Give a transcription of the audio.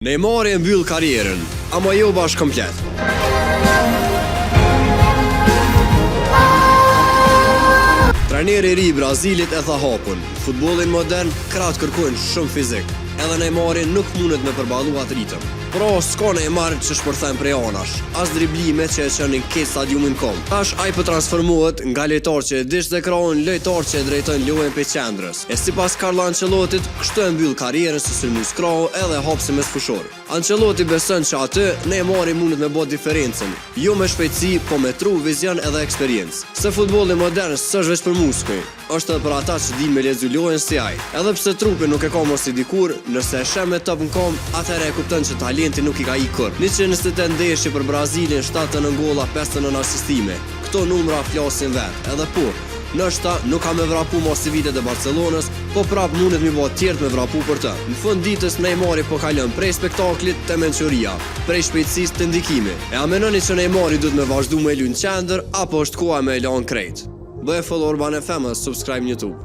Neymar e mbyll karrierën, ama jo bash komplet. Trajneri i ri i Brazilit e tha hapun. Futbollin modern kraht kërkojnë shumë fizik. Edhe Neymari nuk mundet me përballu atë ritëm. Pra s'ka Neymar që shpërthen prej anash, as driblime që e qenë në këtë stadiumin kom. Tash ai po transformohet nga lojtar që e dish dhe krahun lojtar që e drejton lojën pe qendrës. E sipas Carlo Ancelottit, kështu e mbyll karrierën si sulmues krahu edhe hapsi mes fushor. Ancelotti beson që aty Neymari mundet me bë diferencën, jo me shpejtësi, po me tru, vizion edhe eksperiencë. Se futbolli modern s'është vetëm për muskuj, është edhe për ata që dinë me lexu lojën si ai. Edhe pse trupi nuk e ka mos si dikur, nëse e shem me top në kom, atëherë e kupton që talenti nuk i ka ikur. 128 ndeshje për Brazilin, 7 golla, 59 asistime. Këto numra flasin vetë. Edhe po, nështë nuk ka me vrapu mos si vitet e Barcelonës, po prap mundet mi bëhet tjertë me vrapu për të. Në fund ditës Neymari po kalon prej spektaklit të mençuria, prej shpejtësisë të ndikimi. E a menoni që Neymari duhet me vazhdu me lujnë qendër, apo është koha me elon krejt? Bëhe follow Urban FM, subscribe në YouTube.